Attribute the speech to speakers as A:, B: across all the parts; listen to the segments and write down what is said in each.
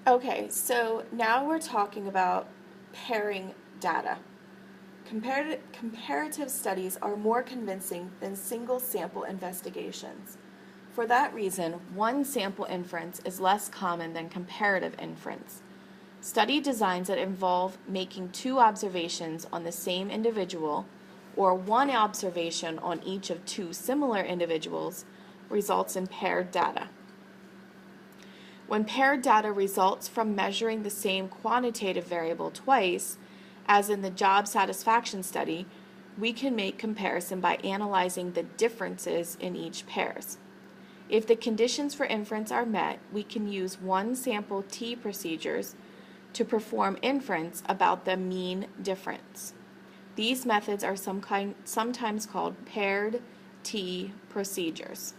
A: Okay, so now we're talking about pairing data. Comparative studies are more convincing than single sample investigations. For that reason, one sample inference is less common than comparative inference. Study designs that involve making two observations on the same individual or one observation on each of two similar individuals results in paired data. When paired data results from measuring the same quantitative variable twice, as in the job satisfaction study, we can make comparison by analyzing the differences in each pairs. If the conditions for inference are met, we can use one sample t procedures to perform inference about the mean difference. These methods are sometimes called paired t procedures.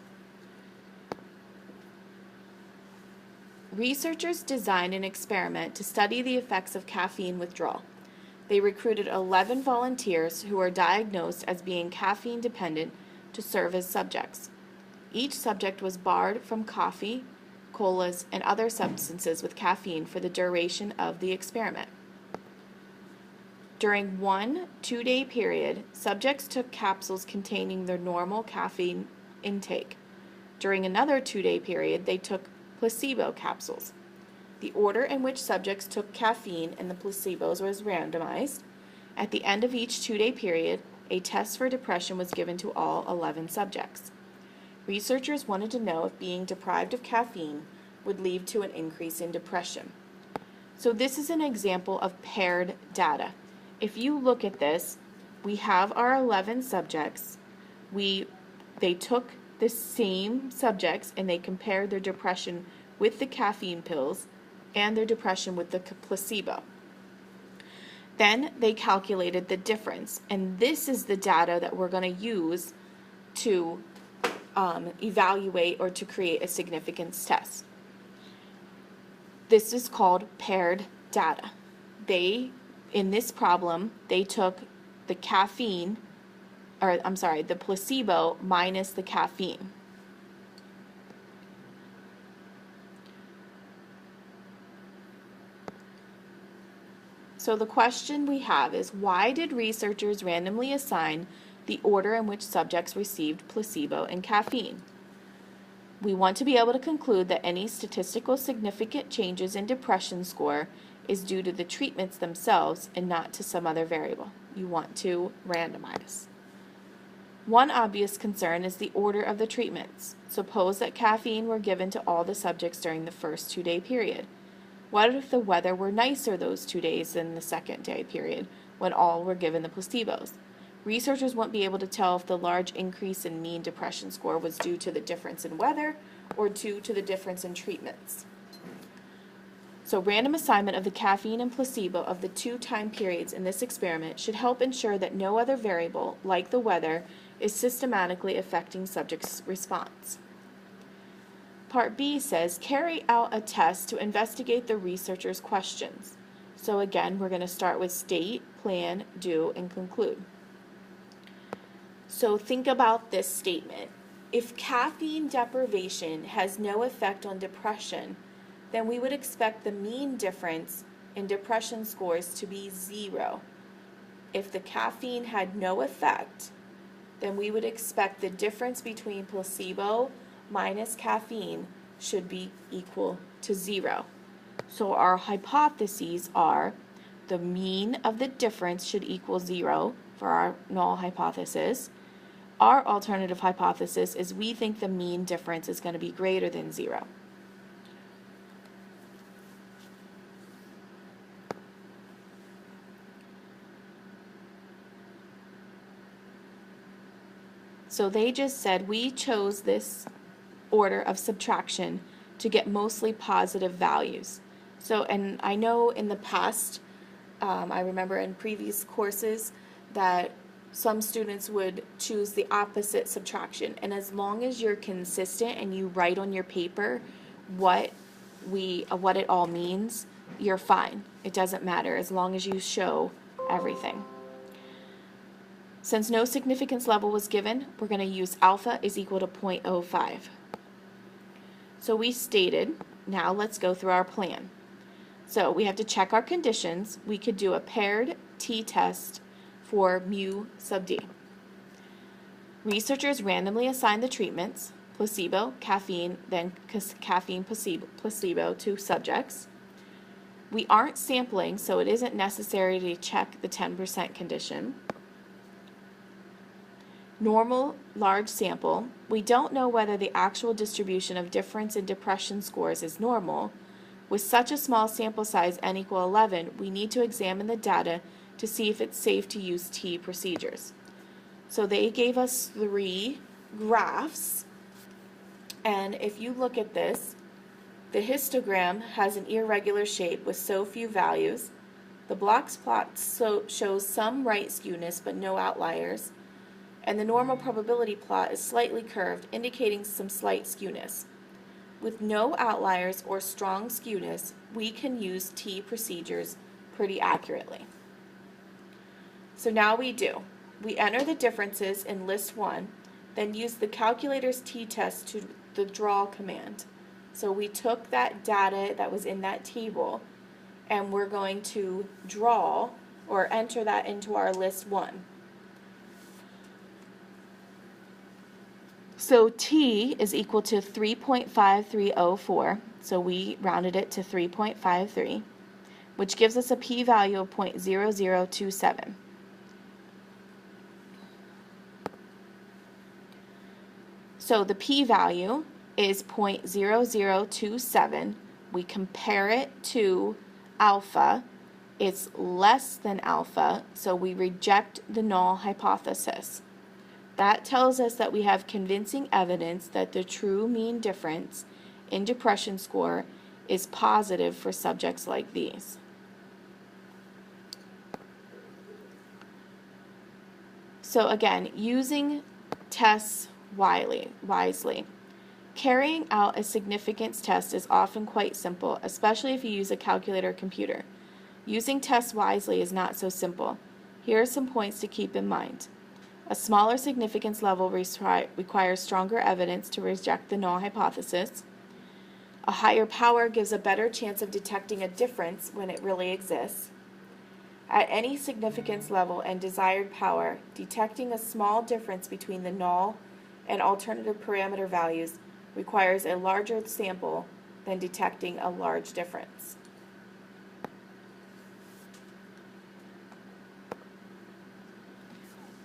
A: Researchers designed an experiment to study the effects of caffeine withdrawal. They recruited 11 volunteers who were diagnosed as being caffeine dependent to serve as subjects. Each subject was barred from coffee, colas, and other substances with caffeine for the duration of the experiment. During one 2-day period, subjects took capsules containing their normal caffeine intake. During another 2-day period, they took placebo capsules. The order in which subjects took caffeine and the placebos was randomized. At the end of each 2-day period, a test for depression was given to all 11 subjects. Researchers wanted to know if being deprived of caffeine would lead to an increase in depression. So this is an example of paired data. If you look at this, we have our 11 subjects. They took the same subjects and they compared their depression with the caffeine pills and their depression with the placebo. Then they calculated the difference, and this is the data that we're going to use to evaluate or to create a significance test. This is called paired data. In this problem, they took the the placebo minus the caffeine. So the question we have is, why did researchers randomly assign the order in which subjects received placebo and caffeine? We want to be able to conclude that any statistical significant changes in depression score is due to the treatments themselves and not to some other variable. You want to randomize. One obvious concern is the order of the treatments. Suppose that caffeine were given to all the subjects during the first 2-day period. What if the weather were nicer those 2 days than the second day period, when all were given the placebos? Researchers won't be able to tell if the large increase in mean depression score was due to the difference in weather or due to the difference in treatments. So random assignment of the caffeine and placebo of the 2 time periods in this experiment should help ensure that no other variable, like the weather, is systematically affecting subjects' response. Part B says, carry out a test to investigate the researcher's questions. So again, we're going to start with state, plan, do, and conclude. So think about this statement. If caffeine deprivation has no effect on depression, then we would expect the mean difference in depression scores to be 0. If the caffeine had no effect, then we would expect the difference between placebo minus caffeine should be equal to 0. So our hypotheses are the mean of the difference should equal 0 for our null hypothesis. Our alternative hypothesis is we think the mean difference is going to be greater than 0. So they just said we chose this order of subtraction to get mostly positive values. So, and I know in the past, I remember in previous courses that some students would choose the opposite subtraction. And as long as you're consistent and you write on your paper what it all means, you're fine. It doesn't matter as long as you show everything. Since no significance level was given, we're going to use alpha is equal to 0.05. So we stated, now let's go through our plan. So we have to check our conditions. We could do a paired t-test for mu sub d. Researchers randomly assigned the treatments, placebo, caffeine, then caffeine, placebo to subjects. We aren't sampling, so it isn't necessary to check the 10% condition. Normal, large sample. We don't know whether the actual distribution of difference in depression scores is normal. With such a small sample size, n equal 11, we need to examine the data to see if it's safe to use T procedures. So they gave us 3 graphs, and if you look at this, the histogram has an irregular shape with so few values. The box plot shows some right skewness but no outliers, and the normal probability plot is slightly curved, indicating some slight skewness. With no outliers or strong skewness, we can use T procedures pretty accurately. So now we do. We enter the differences in list 1, then use the calculator's t-test to the draw command. So we took that data that was in that table, and we're going to draw or enter that into our list 1. So T is equal to 3.5304, so we rounded it to 3.53, which gives us a p-value of 0.0027. So the p-value is 0.0027. We compare it to alpha. It's less than alpha, so we reject the null hypothesis. That tells us that we have convincing evidence that the true mean difference in depression score is positive for subjects like these. So again, using tests wisely. Carrying out a significance test is often quite simple, especially if you use a calculator or computer. Using tests wisely is not so simple. Here are some points to keep in mind. A smaller significance level requires stronger evidence to reject the null hypothesis. A higher power gives a better chance of detecting a difference when it really exists. At any significance level and desired power, detecting a small difference between the null and alternative parameter values requires a larger sample than detecting a large difference.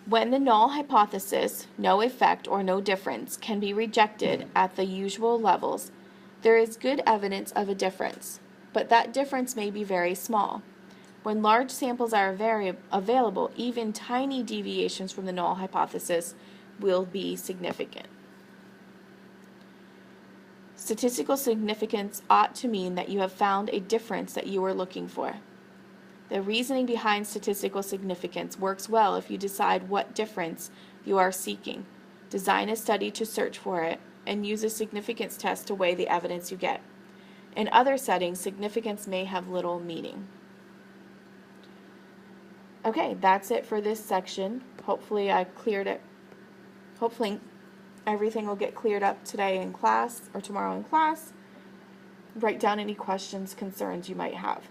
A: When the null hypothesis, no effect or no difference, can be rejected at the usual levels, there is good evidence of a difference, but that difference may be very small. When large samples are available, even tiny deviations from the null hypothesis will be significant. Statistical significance ought to mean that you have found a difference that you were looking for. The reasoning behind statistical significance works well if you decide what difference you are seeking. Design a study to search for it, and use a significance test to weigh the evidence you get. In other settings, significance may have little meaning. Okay, that's it for this section. Hopefully I cleared it. Hopefully everything will get cleared up today in class or tomorrow in class. Write down any questions, concerns you might have.